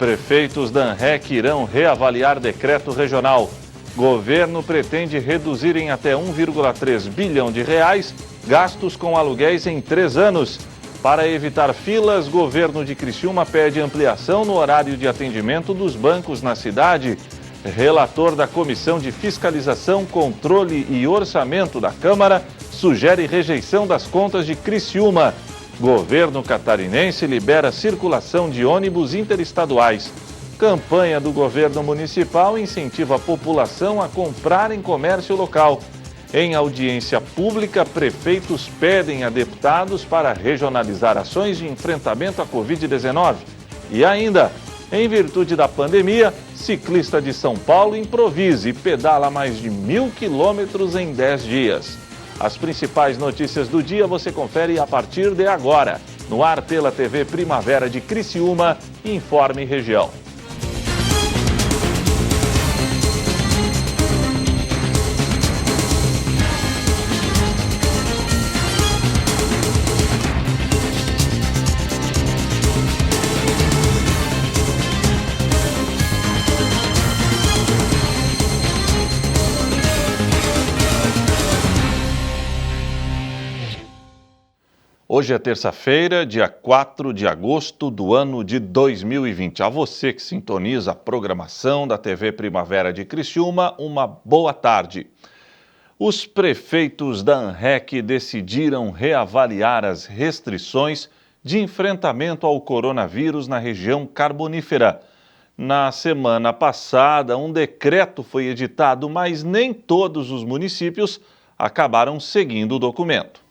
Prefeitos da ANREC irão reavaliar decreto regional. Governo pretende reduzir em até 1,3 bilhão de reais gastos com aluguéis em 3 anos. Para evitar filas, governo de Criciúma pede ampliação no horário de atendimento dos bancos na cidade. Relator da Comissão de Fiscalização, Controle e Orçamento da Câmara sugere rejeição das contas de Criciúma. Governo catarinense libera circulação de ônibus interestaduais. Campanha do governo municipal incentiva a população a comprar em comércio local. Em audiência pública, prefeitos pedem a deputados para regionalizar ações de enfrentamento à Covid-19. E ainda, em virtude da pandemia, ciclista de São Paulo improvisa e pedala mais de 1.000 quilômetros em 10 dias. As principais notícias do dia você confere a partir de agora, no ar pela TV Primavera de Criciúma, Informe Região. Hoje é terça-feira, dia 4 de agosto do ano de 2020. A você que sintoniza a programação da TV Primavera de Criciúma, uma boa tarde. Os prefeitos da ANREC decidiram reavaliar as restrições de enfrentamento ao coronavírus na região carbonífera. Na semana passada, um decreto foi editado, mas nem todos os municípios acabaram seguindo o documento.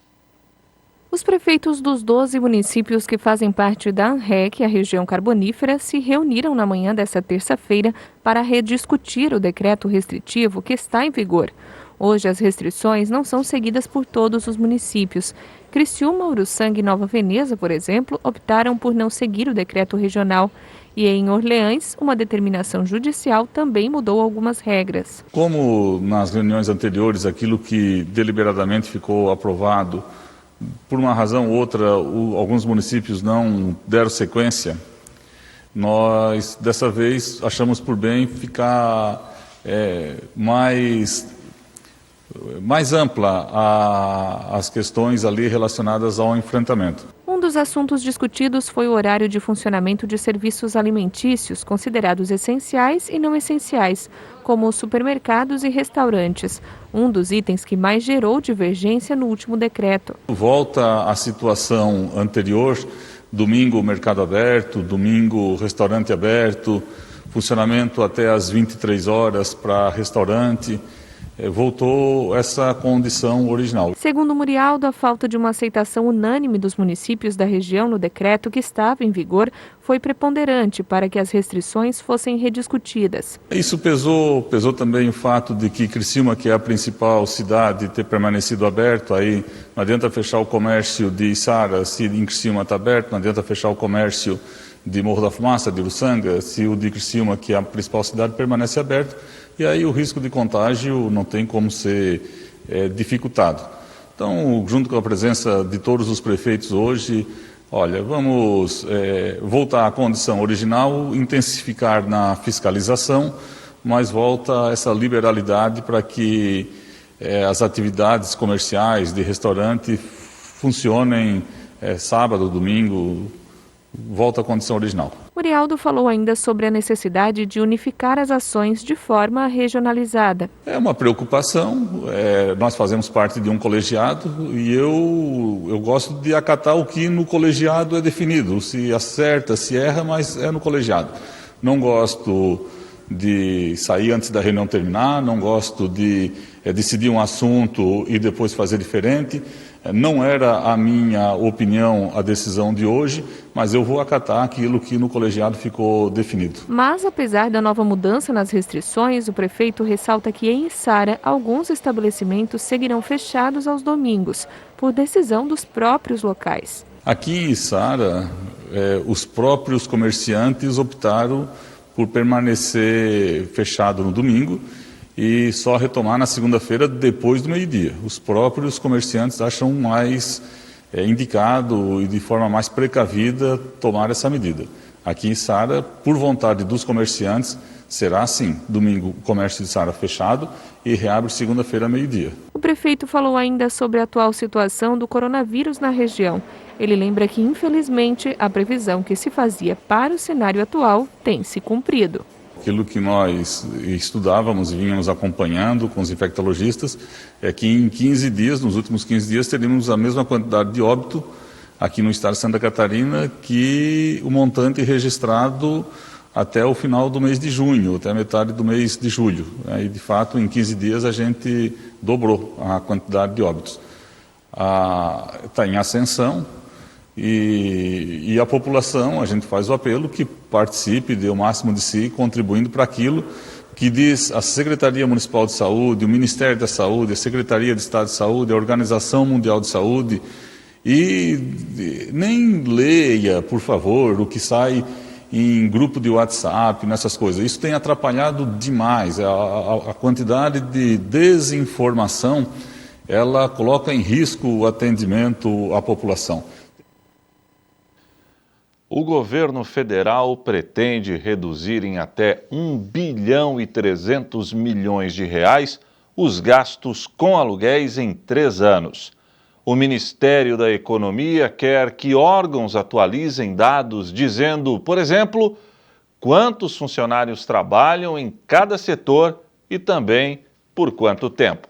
Os prefeitos dos 12 municípios que fazem parte da ANREC, a região carbonífera, se reuniram na manhã desta terça-feira para rediscutir o decreto restritivo que está em vigor. Hoje, as restrições não são seguidas por todos os municípios. Criciúma, Uruçanga e Nova Veneza, por exemplo, optaram por não seguir o decreto regional. E em Orleans, uma determinação judicial também mudou algumas regras. Como nas reuniões anteriores, aquilo que deliberadamente ficou aprovado, por uma razão ou outra, alguns municípios não deram sequência, nós, dessa vez, achamos por bem ficar mais ampla as questões ali relacionadas ao enfrentamento. Um dos assuntos discutidos foi o horário de funcionamento de serviços alimentícios considerados essenciais e não essenciais, como supermercados e restaurantes, um dos itens que mais gerou divergência no último decreto. Volta à situação anterior, domingo mercado aberto, domingo restaurante aberto, funcionamento até às 23 horas para restaurante. Voltou essa condição original. Segundo Murialdo, a falta de uma aceitação unânime dos municípios da região no decreto que estava em vigor foi preponderante para que as restrições fossem rediscutidas. Isso pesou também o fato de que Criciúma, que é a principal cidade, ter permanecido aberto. Aí não adianta fechar o comércio de Içara se em Criciúma está aberto, não adianta fechar o comércio de Morro da Fumaça, de Uruçanga, se o de Criciúma, que é a principal cidade, permanece aberto. E aí o risco de contágio não tem como ser dificultado. Então, junto com a presença de todos os prefeitos hoje, olha, vamos voltar à condição original, intensificar na fiscalização, mas volta essa liberalidade para que as atividades comerciais de restaurante funcionem sábado, domingo, volta à condição original. Murialdo falou ainda sobre a necessidade de unificar as ações de forma regionalizada. É uma preocupação, nós fazemos parte de um colegiado e eu gosto de acatar o que no colegiado é definido, se acerta, se erra, mas é no colegiado. Não gosto de sair antes da reunião terminar, não gosto de decidir um assunto e depois fazer diferente. Não era a minha opinião a decisão de hoje, mas eu vou acatar aquilo que no colegiado ficou definido. Mas, apesar da nova mudança nas restrições, o prefeito ressalta que em Içara, alguns estabelecimentos seguirão fechados aos domingos, por decisão dos próprios locais. Aqui em Içara, os próprios comerciantes optaram por permanecer fechado no domingo e só retomar na segunda-feira depois do meio-dia. Os próprios comerciantes acham mais indicado e de forma mais precavida tomar essa medida. Aqui em Sara, por vontade dos comerciantes, será assim, domingo o comércio de Sara fechado e reabre segunda-feira, meio-dia. O prefeito falou ainda sobre a atual situação do coronavírus na região. Ele lembra que, infelizmente, a previsão que se fazia para o cenário atual tem se cumprido. Aquilo que nós estudávamos e vínhamos acompanhando com os infectologistas é que em 15 dias, nos últimos 15 dias, teríamos a mesma quantidade de óbito aqui no estado de Santa Catarina que o montante registrado até o final do mês de junho, até a metade do mês de julho. E, de fato, em 15 dias a gente dobrou a quantidade de óbitos. Está em ascensão e a população, a gente faz o apelo que participe, dê o máximo de si, contribuindo para aquilo que diz a Secretaria Municipal de Saúde, o Ministério da Saúde, a Secretaria de Estado de Saúde, a Organização Mundial de Saúde. E nem leia, por favor, o que sai em grupo de WhatsApp, nessas coisas. Isso tem atrapalhado demais. A quantidade de desinformação, ela coloca em risco o atendimento à população. O governo federal pretende reduzir em até 1 bilhão e 300 milhões de reais os gastos com aluguéis em 3 anos. O Ministério da Economia quer que órgãos atualizem dados dizendo, por exemplo, quantos funcionários trabalham em cada setor e também por quanto tempo.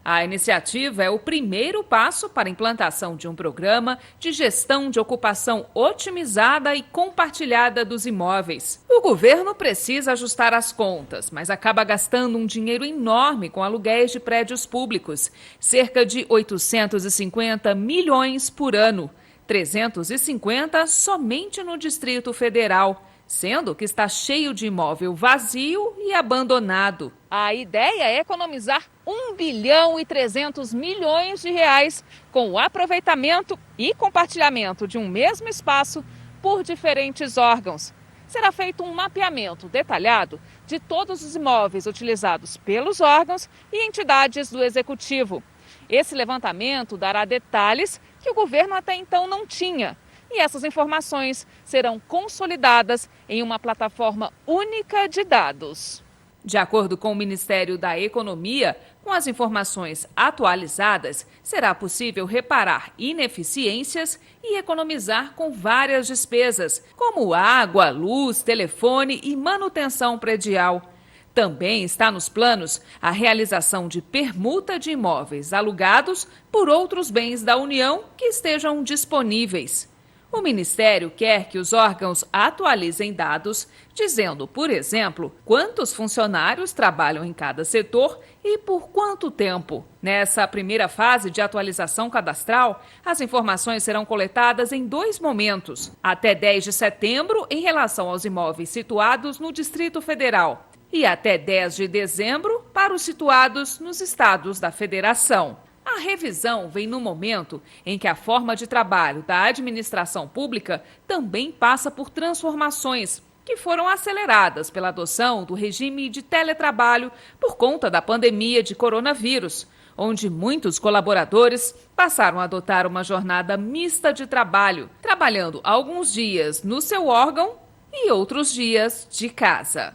A iniciativa é o primeiro passo para a implantação de um programa de gestão de ocupação otimizada e compartilhada dos imóveis. O governo precisa ajustar as contas, mas acaba gastando um dinheiro enorme com aluguéis de prédios públicos, cerca de 850 milhões por ano, 350 somente no Distrito Federal, sendo que está cheio de imóvel vazio e abandonado. A ideia é economizar 1 bilhão e 300 milhões de reais com o aproveitamento e compartilhamento de um mesmo espaço por diferentes órgãos. Será feito um mapeamento detalhado de todos os imóveis utilizados pelos órgãos e entidades do Executivo. Esse levantamento dará detalhes que o governo até então não tinha. E essas informações serão consolidadas em uma plataforma única de dados. De acordo com o Ministério da Economia, com as informações atualizadas, será possível reparar ineficiências e economizar com várias despesas, como água, luz, telefone e manutenção predial. Também está nos planos a realização de permuta de imóveis alugados por outros bens da União que estejam disponíveis. O Ministério quer que os órgãos atualizem dados, dizendo, por exemplo, quantos funcionários trabalham em cada setor e por quanto tempo. Nessa primeira fase de atualização cadastral, as informações serão coletadas em 2 momentos. Até 10 de setembro, em relação aos imóveis situados no Distrito Federal, e até 10 de dezembro para os situados nos estados da Federação. A revisão vem no momento em que a forma de trabalho da administração pública também passa por transformações que foram aceleradas pela adoção do regime de teletrabalho por conta da pandemia de coronavírus, onde muitos colaboradores passaram a adotar uma jornada mista de trabalho, trabalhando alguns dias no seu órgão e outros dias de casa.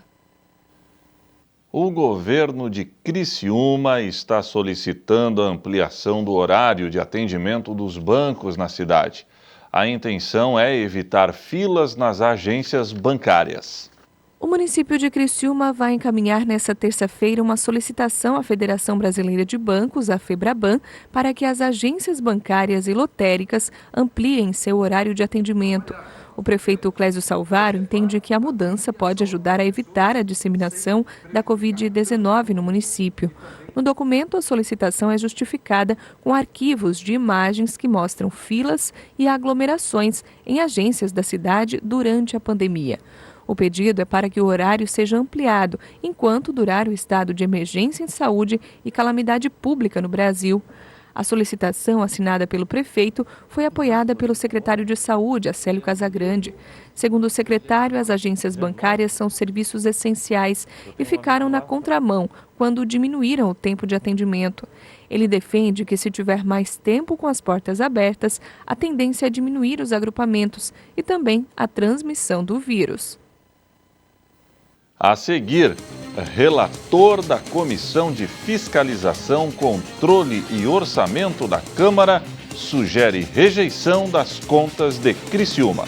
O governo de Criciúma está solicitando a ampliação do horário de atendimento dos bancos na cidade. A intenção é evitar filas nas agências bancárias. O município de Criciúma vai encaminhar nesta terça-feira uma solicitação à Federação Brasileira de Bancos, a FEBRABAN, para que as agências bancárias e lotéricas ampliem seu horário de atendimento. O prefeito Clésio Salvaro entende que a mudança pode ajudar a evitar a disseminação da Covid-19 no município. No documento, a solicitação é justificada com arquivos de imagens que mostram filas e aglomerações em agências da cidade durante a pandemia. O pedido é para que o horário seja ampliado enquanto durar o estado de emergência em saúde e calamidade pública no Brasil. A solicitação, assinada pelo prefeito, foi apoiada pelo secretário de Saúde, Acélio Casagrande. Segundo o secretário, as agências bancárias são serviços essenciais e ficaram na contramão quando diminuíram o tempo de atendimento. Ele defende que, se tiver mais tempo com as portas abertas, a tendência é diminuir os agrupamentos e também a transmissão do vírus. A seguir, relator da Comissão de Fiscalização, Controle e Orçamento da Câmara sugere rejeição das contas de Criciúma.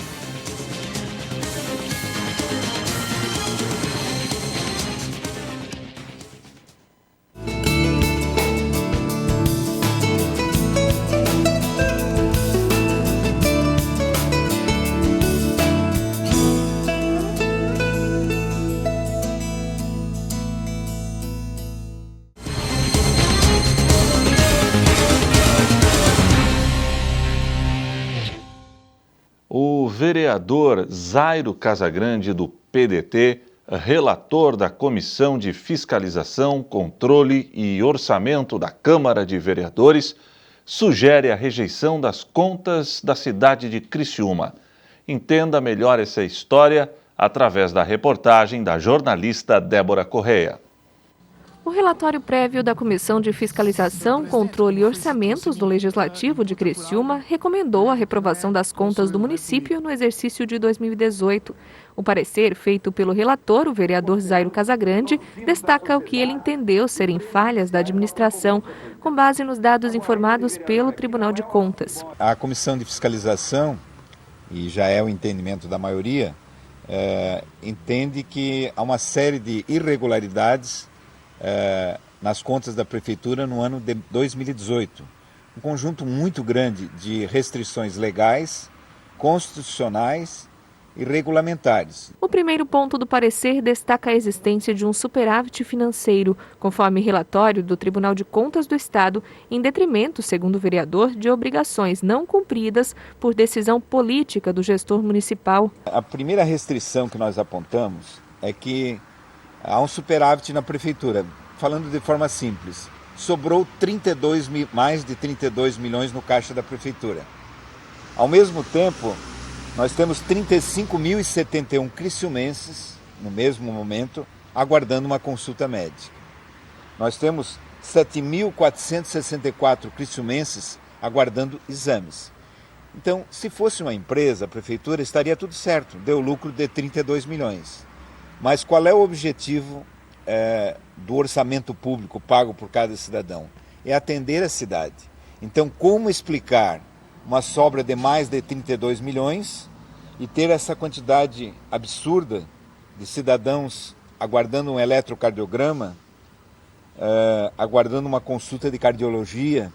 O vereador Zairo Casagrande, do PDT, relator da Comissão de Fiscalização, Controle e Orçamento da Câmara de Vereadores, sugere a rejeição das contas da cidade de Criciúma. Entenda melhor essa história através da reportagem da jornalista Débora Correia. O relatório prévio da Comissão de Fiscalização, Controle e Orçamentos do Legislativo de Criciúma recomendou a reprovação das contas do município no exercício de 2018. O parecer feito pelo relator, o vereador Zairo Casagrande, destaca o que ele entendeu serem falhas da administração, com base nos dados informados pelo Tribunal de Contas. A Comissão de Fiscalização, e já é o entendimento da maioria, entende que há uma série de irregularidades nas contas da Prefeitura no ano de 2018. Um conjunto muito grande de restrições legais, constitucionais e regulamentares. O primeiro ponto do parecer destaca a existência de um superávit financeiro, conforme relatório do Tribunal de Contas do Estado, em detrimento, segundo o vereador, de obrigações não cumpridas por decisão política do gestor municipal. A primeira restrição que nós apontamos é que há um superávit na Prefeitura. Falando de forma simples, sobrou mais de 32 milhões no caixa da Prefeitura. Ao mesmo tempo, nós temos 35.071 criciumenses, no mesmo momento, aguardando uma consulta médica. Nós temos 7.464 criciumenses aguardando exames. Então, se fosse uma empresa, a Prefeitura, estaria tudo certo, deu lucro de 32 milhões. Mas qual é o objetivo do orçamento público pago por cada cidadão? É atender a cidade. Então, como explicar uma sobra de mais de 32 milhões e ter essa quantidade absurda de cidadãos aguardando um eletrocardiograma, aguardando uma consulta de cardiologia?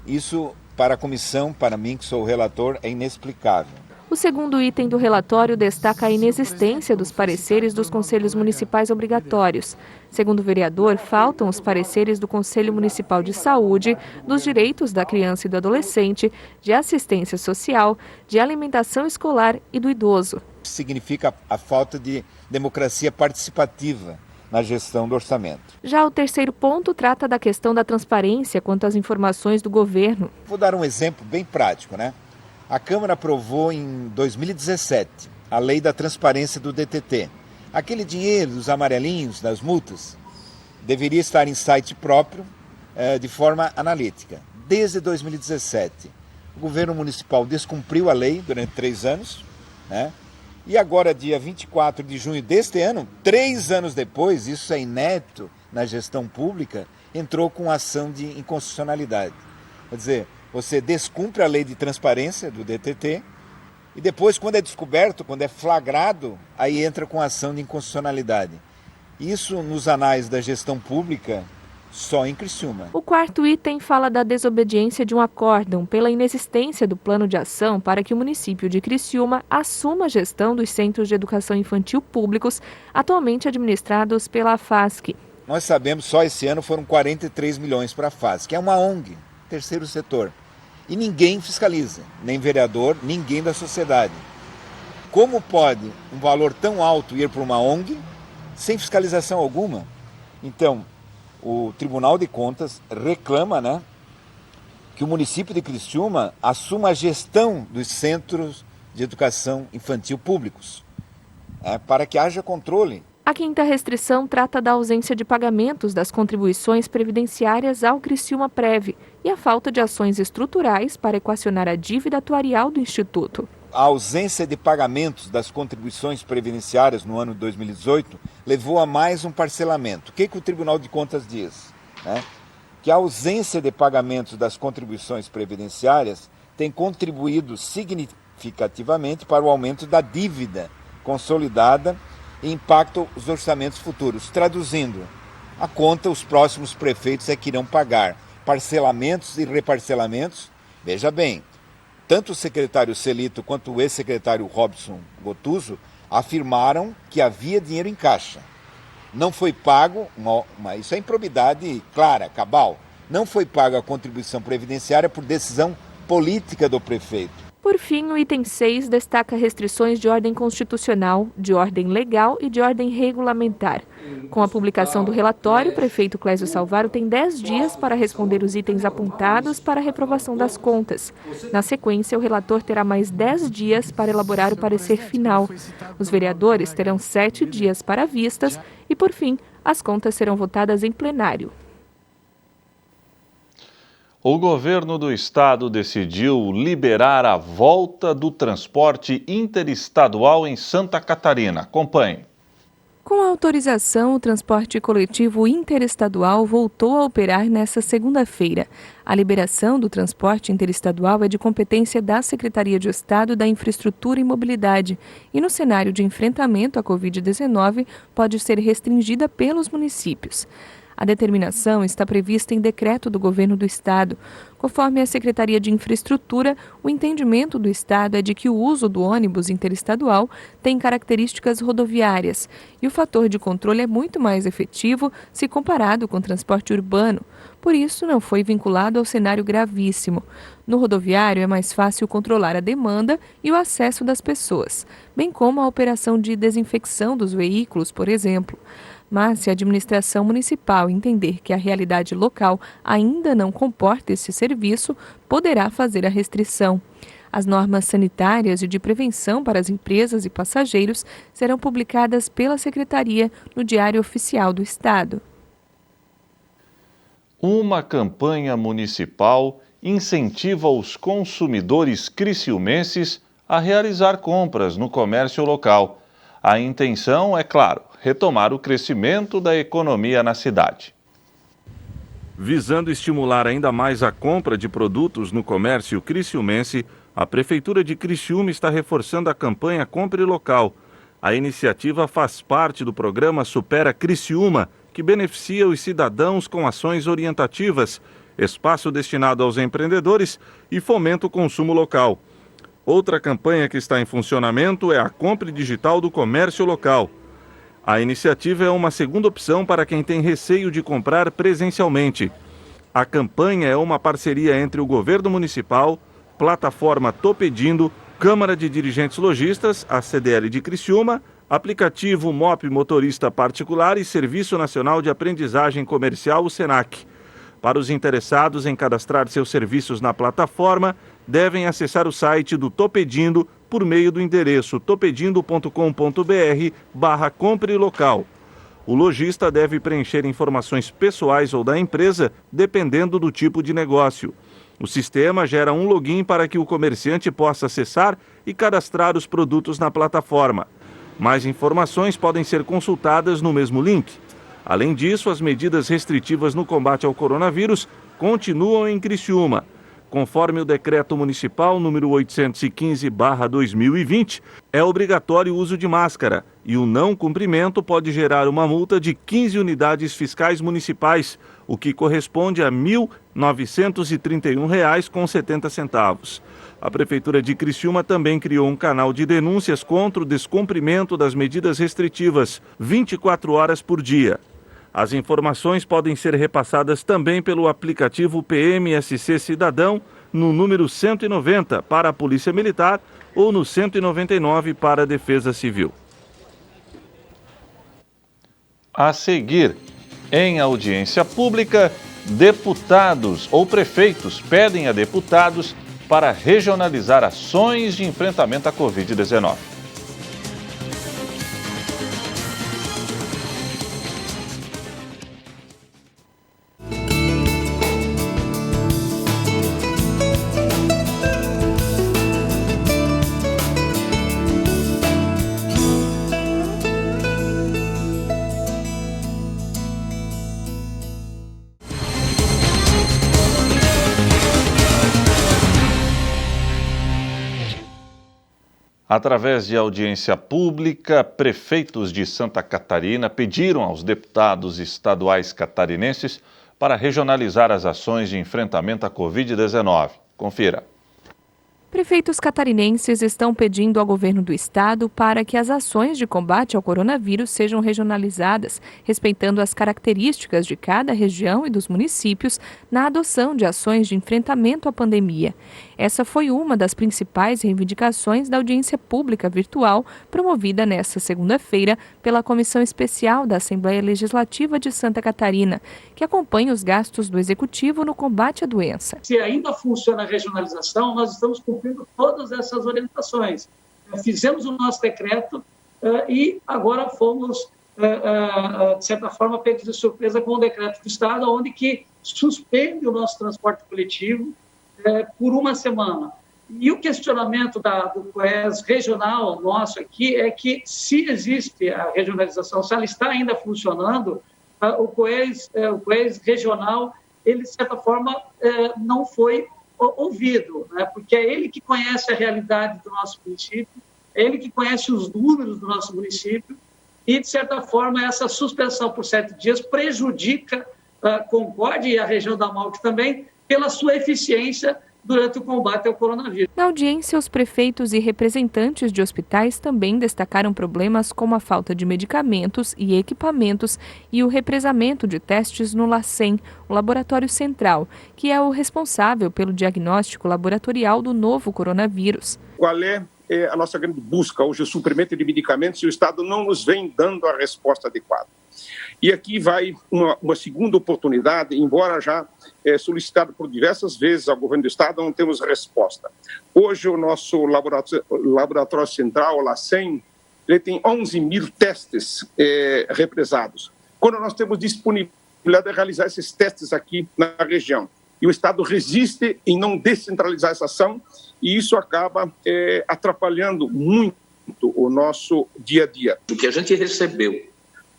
Isso, para a comissão, para mim, que sou o relator, é inexplicável. O segundo item do relatório destaca a inexistência dos pareceres dos conselhos municipais obrigatórios. Segundo o vereador, faltam os pareceres do Conselho Municipal de Saúde, dos direitos da criança e do adolescente, de assistência social, de alimentação escolar e do idoso. Significa a falta de democracia participativa na gestão do orçamento. Já o terceiro ponto trata da questão da transparência quanto às informações do governo. Vou dar um exemplo bem prático, né? A Câmara aprovou em 2017 a lei da transparência do DTT. Aquele dinheiro dos amarelinhos, das multas, deveria estar em site próprio de forma analítica. Desde 2017, o governo municipal descumpriu a lei durante 3 anos, né? E agora, dia 24 de junho deste ano, 3 anos depois, isso é inédito na gestão pública, entrou com ação de inconstitucionalidade. Quer dizer, você descumpre a lei de transparência do DTT e depois, quando é descoberto, quando é flagrado, aí entra com ação de inconstitucionalidade. Isso nos anais da gestão pública, só em Criciúma. O quarto item fala da desobediência de um acórdão pela inexistência do plano de ação para que o município de Criciúma assuma a gestão dos centros de educação infantil públicos atualmente administrados pela AFASC. Nós sabemos, só esse ano foram 43 milhões para a AFASC, que é uma ONG, terceiro setor. E ninguém fiscaliza, nem vereador, ninguém da sociedade. Como pode um valor tão alto ir para uma ONG sem fiscalização alguma? Então, o Tribunal de Contas reclama, né, que o município de Criciúma assuma a gestão dos centros de educação infantil públicos, para que haja controle. A quinta restrição trata da ausência de pagamentos das contribuições previdenciárias ao Criciúma Prev e a falta de ações estruturais para equacionar a dívida atuarial do Instituto. A ausência de pagamentos das contribuições previdenciárias no ano de 2018 levou a mais um parcelamento. O que o Tribunal de Contas diz? Que a ausência de pagamentos das contribuições previdenciárias tem contribuído significativamente para o aumento da dívida consolidada e impacta os orçamentos futuros. Traduzindo, a conta os próximos prefeitos é que irão pagar parcelamentos e reparcelamentos. Veja bem, tanto o secretário Celito quanto o ex-secretário Robson Gotuso afirmaram que havia dinheiro em caixa. Não foi pago, isso é improbidade clara, cabal, não foi paga a contribuição previdenciária por decisão política do prefeito. Por fim, o item 6 destaca restrições de ordem constitucional, de ordem legal e de ordem regulamentar. Com a publicação do relatório, o prefeito Clésio Salvaro tem 10 dias para responder os itens apontados para a reprovação das contas. Na sequência, o relator terá mais 10 dias para elaborar o parecer final. Os vereadores terão 7 dias para vistas e, por fim, as contas serão votadas em plenário. O governo do estado decidiu liberar a volta do transporte interestadual em Santa Catarina. Acompanhe. Com a autorização, o transporte coletivo interestadual voltou a operar nesta segunda-feira. A liberação do transporte interestadual é de competência da Secretaria de Estado da Infraestrutura e Mobilidade e, no cenário de enfrentamento à Covid-19, pode ser restringida pelos municípios. A determinação está prevista em decreto do governo do estado. Conforme a Secretaria de Infraestrutura, o entendimento do estado é de que o uso do ônibus interestadual tem características rodoviárias e o fator de controle é muito mais efetivo se comparado com o transporte urbano. Por isso, não foi vinculado ao cenário gravíssimo. No rodoviário, é mais fácil controlar a demanda e o acesso das pessoas, bem como a operação de desinfecção dos veículos, por exemplo. Mas, se a administração municipal entender que a realidade local ainda não comporta esse serviço, poderá fazer a restrição. As normas sanitárias e de prevenção para as empresas e passageiros serão publicadas pela Secretaria no Diário Oficial do Estado. Uma campanha municipal incentiva os consumidores criciumenses a realizar compras no comércio local. A intenção é, claro, retomar o crescimento da economia na cidade. Visando estimular ainda mais a compra de produtos no comércio criciumense, a Prefeitura de Criciúma está reforçando a campanha Compre Local. A iniciativa faz parte do programa Supera Criciúma, que beneficia os cidadãos com ações orientativas, espaço destinado aos empreendedores e fomenta o consumo local. Outra campanha que está em funcionamento é a Compre Digital do Comércio Local. A iniciativa é uma segunda opção para quem tem receio de comprar presencialmente. A campanha é uma parceria entre o Governo Municipal, Plataforma Tô Pedindo, Câmara de Dirigentes Lojistas, a CDL de Criciúma, aplicativo MOP Motorista Particular e Serviço Nacional de Aprendizagem Comercial, o SENAC. Para os interessados em cadastrar seus serviços na plataforma, devem acessar o site do Tô Pedindo por meio do endereço topedindo.com.br/compre local. O lojista deve preencher informações pessoais ou da empresa, dependendo do tipo de negócio. O sistema gera um login para que o comerciante possa acessar e cadastrar os produtos na plataforma. Mais informações podem ser consultadas no mesmo link. Além disso, as medidas restritivas no combate ao coronavírus continuam em Criciúma. Conforme o Decreto Municipal número 815/2020, é obrigatório o uso de máscara e o não cumprimento pode gerar uma multa de 15 unidades fiscais municipais, o que corresponde a R$ 1.931,70. A Prefeitura de Criciúma também criou um canal de denúncias contra o descumprimento das medidas restritivas, 24 horas por dia. As informações podem ser repassadas também pelo aplicativo PMSC Cidadão no número 190 para a Polícia Militar ou no 199 para a Defesa Civil. A seguir, em audiência pública, Deputados ou prefeitos pedem a deputados para regionalizar ações de enfrentamento à Covid-19. Através de audiência pública, prefeitos de Santa Catarina pediram aos deputados estaduais catarinenses para regionalizar as ações de enfrentamento à Covid-19. Confira. Prefeitos catarinenses estão pedindo ao governo do estado para que as ações de combate ao coronavírus sejam regionalizadas, respeitando as características de cada região e dos municípios na adoção de ações de enfrentamento à pandemia. Essa foi uma das principais reivindicações da audiência pública virtual promovida nesta segunda-feira pela Comissão Especial da Assembleia Legislativa de Santa Catarina, que acompanha os gastos do Executivo no combate à doença. Se ainda funciona a regionalização, nós estamos cumprindo todas essas orientações. Fizemos o nosso decreto e agora fomos, de certa forma, pegos de surpresa com o decreto do Estado, onde que suspende o nosso transporte coletivo por uma semana. E o questionamento do COES regional nosso aqui é que, se existe a regionalização, se ela está ainda funcionando, o COES regional, ele, de certa forma, não foi ouvido, né? Porque é ele que conhece a realidade do nosso município, é ele que conhece os números do nosso município e, de certa forma, essa suspensão por 7 dias prejudica a Concórdia e a região da Malc também, pela sua eficiência durante o combate ao coronavírus. Na audiência, os prefeitos e representantes de hospitais também destacaram problemas como a falta de medicamentos e equipamentos e o represamento de testes no LACEN, o Laboratório Central, que é o responsável pelo diagnóstico laboratorial do novo coronavírus. Qual é a nossa grande busca hoje? O suprimento de medicamentos, e o Estado não nos vem dando a resposta adequada. E aqui vai uma segunda oportunidade, embora já solicitado por diversas vezes ao governo do Estado, não temos resposta. Hoje o nosso laboratório central, o LACEN, ele tem 11 mil testes represados. Quando nós temos disponibilidade de realizar esses testes aqui na região, e o Estado resiste em não descentralizar essa ação, e isso acaba atrapalhando muito o nosso dia a dia. O que a gente recebeu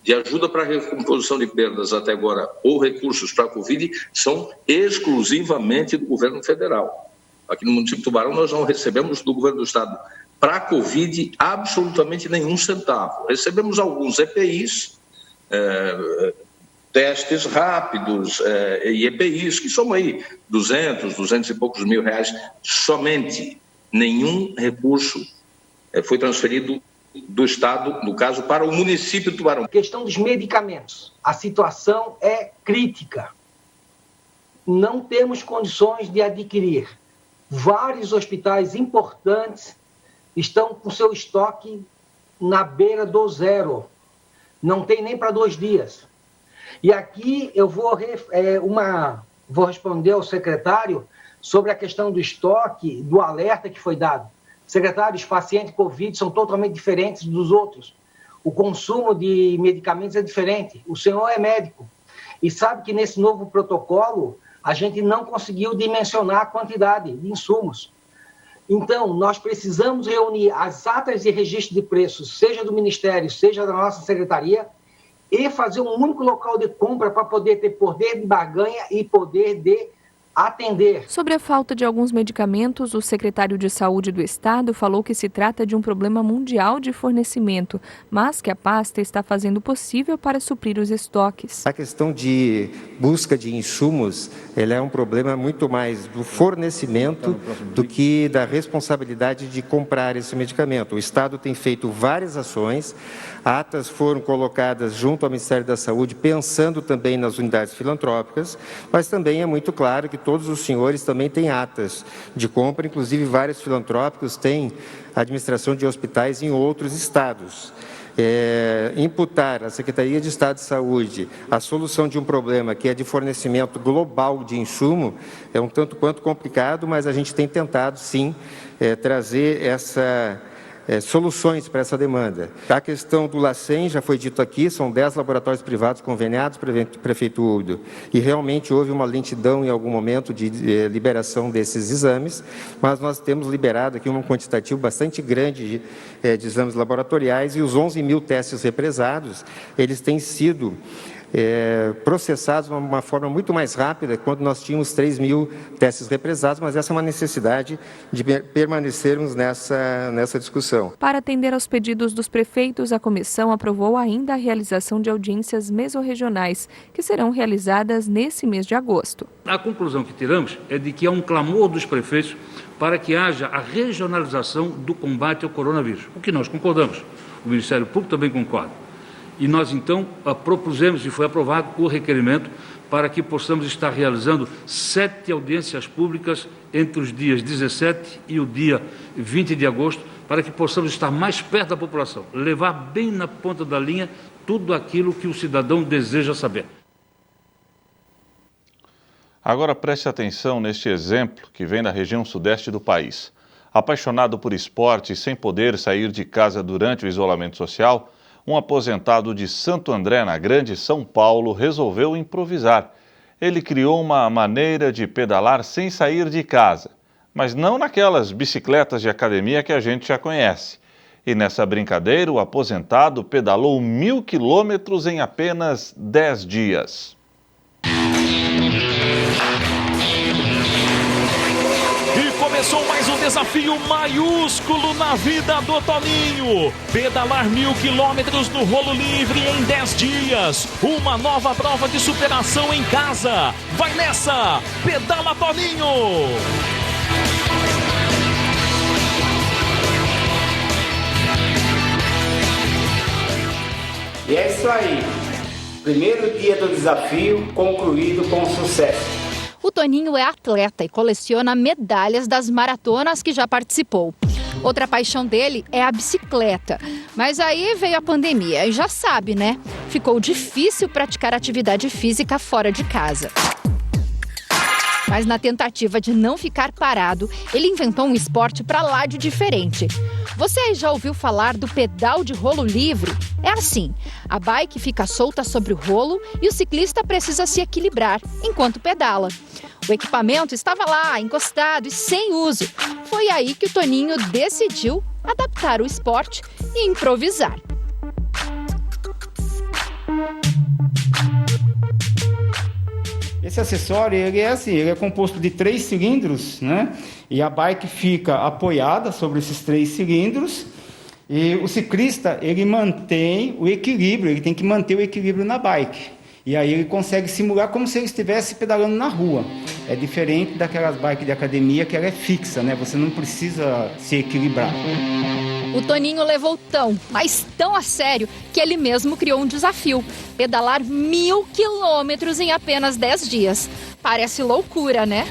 de ajuda para a recomposição de perdas até agora, ou recursos para a Covid, são exclusivamente do governo federal. Aqui no município de Tubarão, nós não recebemos do governo do estado para a Covid absolutamente nenhum centavo. Recebemos alguns EPIs, testes rápidos e EPIs, que somam aí 200 e poucos mil reais somente. Nenhum recurso foi transferido do Estado, no caso, para o município de Tubarão. A questão dos medicamentos. A situação é crítica. Não temos condições de adquirir. Vários hospitais importantes estão com seu estoque na beira do zero. Não tem nem para 2 dias. E aqui eu vou responder ao secretário sobre a questão do estoque, do alerta que foi dado. Secretário, os pacientes Covid são totalmente diferentes dos outros. O consumo de medicamentos é diferente. O senhor é médico e sabe que nesse novo protocolo a gente não conseguiu dimensionar a quantidade de insumos. Então, nós precisamos reunir as atas de registro de preços, seja do Ministério, seja da nossa Secretaria, e fazer um único local de compra para poder ter poder de barganha e poder de atender. Sobre a falta de alguns medicamentos, o secretário de Saúde do Estado falou que se trata de um problema mundial de fornecimento, mas que a pasta está fazendo o possível para suprir os estoques. A questão de busca de insumos, ela é um problema muito mais do fornecimento do que da responsabilidade de comprar esse medicamento. O Estado tem feito várias ações, atas foram colocadas junto ao Ministério da Saúde, pensando também nas unidades filantrópicas, mas também é muito claro que todos os senhores também têm atas de compra, inclusive vários filantrópicos têm administração de hospitais em outros estados. imputar à Secretaria de Estado de Saúde a solução de um problema que é de fornecimento global de insumo é um tanto quanto complicado, mas a gente tem tentado, sim, trazer soluções para essa demanda. A questão do LACEN já foi dito aqui, são 10 laboratórios privados conveniados para a Prefeitura e realmente houve uma lentidão em algum momento de liberação desses exames, mas nós temos liberado aqui um quantitativo bastante grande de exames laboratoriais e os 11 mil testes represados, eles têm sido processados de uma forma muito mais rápida quando nós tínhamos 3 mil testes represados, mas essa é uma necessidade de permanecermos nessa discussão. Para atender aos pedidos dos prefeitos, a comissão aprovou ainda a realização de audiências mesorregionais, que serão realizadas nesse mês de agosto. A conclusão que tiramos é de que há um clamor dos prefeitos para que haja a regionalização do combate ao coronavírus, o que nós concordamos, o Ministério Público também concorda. E nós, então, propusemos e foi aprovado o requerimento para que possamos estar realizando 7 audiências públicas entre os dias 17 e o dia 20 de agosto, para que possamos estar mais perto da população, levar bem na ponta da linha tudo aquilo que o cidadão deseja saber. Agora preste atenção neste exemplo que vem da região sudeste do país. Apaixonado por esporte e sem poder sair de casa durante o isolamento social, um aposentado de Santo André, na Grande São Paulo, resolveu improvisar. Ele criou uma maneira de pedalar sem sair de casa, mas não naquelas bicicletas de academia que a gente já conhece. E nessa brincadeira, o aposentado pedalou 1.000 quilômetros em apenas 10 dias. Começou mais um desafio maiúsculo na vida do Toninho. Pedalar 1.000 quilômetros no rolo livre em 10 dias. Uma nova prova de superação em casa. Vai nessa! Pedala Toninho! E é isso aí. Primeiro dia do desafio concluído com sucesso. O Toninho é atleta e coleciona medalhas das maratonas que já participou. Outra paixão dele é a bicicleta. Mas aí veio a pandemia e já sabe, né? Ficou difícil praticar atividade física fora de casa. Mas na tentativa de não ficar parado, ele inventou um esporte pra lá de diferente. Você aí já ouviu falar do pedal de rolo livre? É assim, a bike fica solta sobre o rolo e o ciclista precisa se equilibrar enquanto pedala. O equipamento estava lá, encostado e sem uso. Foi aí que o Toninho decidiu adaptar o esporte e improvisar. Esse acessório, ele é composto de 3 cilindros, né? E a bike fica apoiada sobre esses 3 cilindros. E o ciclista, ele mantém o equilíbrio, ele tem que manter o equilíbrio na bike. E aí ele consegue simular como se ele estivesse pedalando na rua. É diferente daquelas bikes de academia que ela é fixa, né? Você não precisa se equilibrar. O Toninho levou tão, mas tão a sério, que ele mesmo criou um desafio: pedalar 1.000 quilômetros em apenas 10 dias. Parece loucura, né?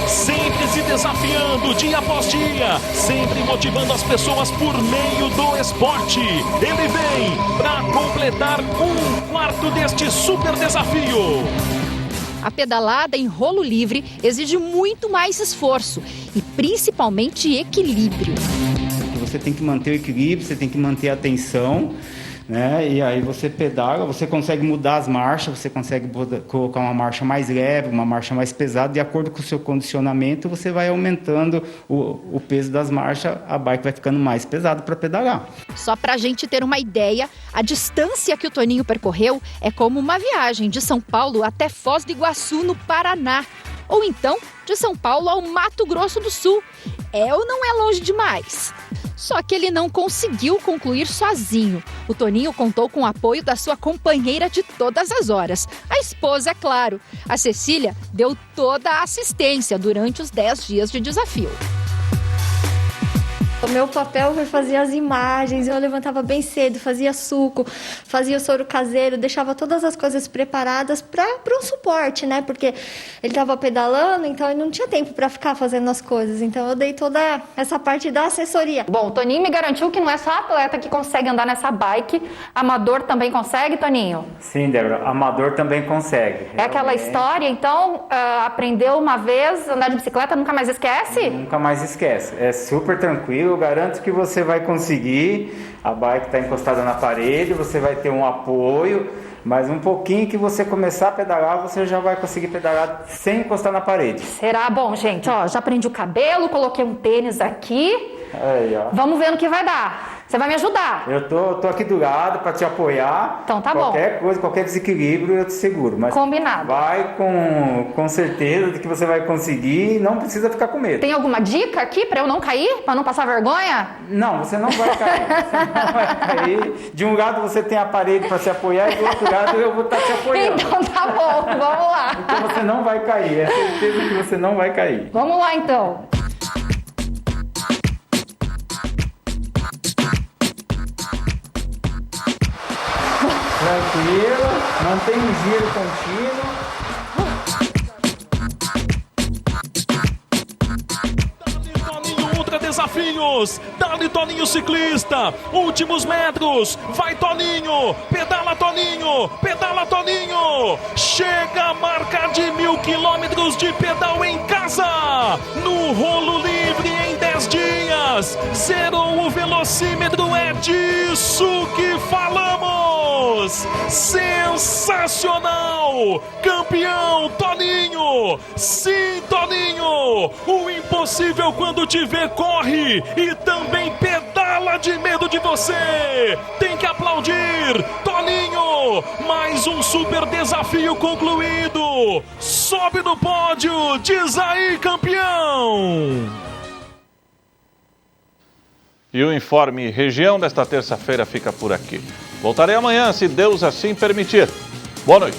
Sempre se desafiando dia após dia, sempre motivando as pessoas por meio do esporte. Ele vem para completar 1/4 deste super desafio. A pedalada em rolo livre exige muito mais esforço e principalmente equilíbrio. Você tem que manter o equilíbrio, você tem que manter a atenção, né? E aí você pedala, você consegue mudar as marchas, você consegue colocar uma marcha mais leve, uma marcha mais pesada, de acordo com o seu condicionamento, você vai aumentando o peso das marchas, a bike vai ficando mais pesada para pedalar. Só para a gente ter uma ideia, a distância que o Toninho percorreu é como uma viagem de São Paulo até Foz do Iguaçu, no Paraná. Ou então, de São Paulo ao Mato Grosso do Sul. É ou não é longe demais? Só que ele não conseguiu concluir sozinho. O Toninho contou com o apoio da sua companheira de todas as horas. A esposa, é claro. A Cecília deu toda a assistência durante os 10 dias de desafio. O meu papel foi fazer as imagens, eu levantava bem cedo, fazia suco, fazia o soro caseiro, deixava todas as coisas preparadas para um suporte, né? Porque ele estava pedalando, então ele não tinha tempo para ficar fazendo as coisas. Então eu dei toda essa parte da assessoria. Bom, o Toninho me garantiu que não é só atleta que consegue andar nessa bike, amador também consegue, Toninho? Sim, Débora, amador também consegue. É aquela história, então, aprendeu uma vez, andar de bicicleta, nunca mais esquece? Nunca mais esquece, é super tranquilo. Eu garanto que você vai conseguir. A bike está encostada na parede, você vai ter um apoio, mas um pouquinho que você começar a pedalar, você já vai conseguir pedalar sem encostar na parede. Será? Bom, gente, ó, já prendi o cabelo, coloquei um tênis aqui. Aí, ó. Vamos ver no que vai dar. Você vai me ajudar? Eu tô aqui do lado para te apoiar. Então tá bom. Qualquer coisa, qualquer desequilíbrio eu te seguro. Mas combinado. Vai com certeza de que você vai conseguir e não precisa ficar com medo. Tem alguma dica aqui para eu não cair? Para não passar vergonha? Não, você não vai cair. Você não vai cair. De um lado você tem a parede para se apoiar e do outro lado eu vou estar te apoiando. Então tá bom, vamos lá. Então você não vai cair. É certeza que você não vai cair. Vamos lá então. Tranquilo, mantém um giro contínuo. Toninho Ultra Desafios, dá-lhe Toninho Ciclista, últimos metros, vai Toninho, pedala Toninho, chega a marca de 1000 quilômetros de pedal em casa, no rolo livre em 10 dias, zerou o velocímetro, é disso que falamos, sensacional, campeão Toninho, sim Toninho, o impossível quando te vê corre e também pedala de medo de você, tem que aplaudir, Toninho, mais um super desafio concluído, sobe no pódio, diz aí campeão! E o Informe Região desta terça-feira fica por aqui. Voltarei amanhã, se Deus assim permitir. Boa noite.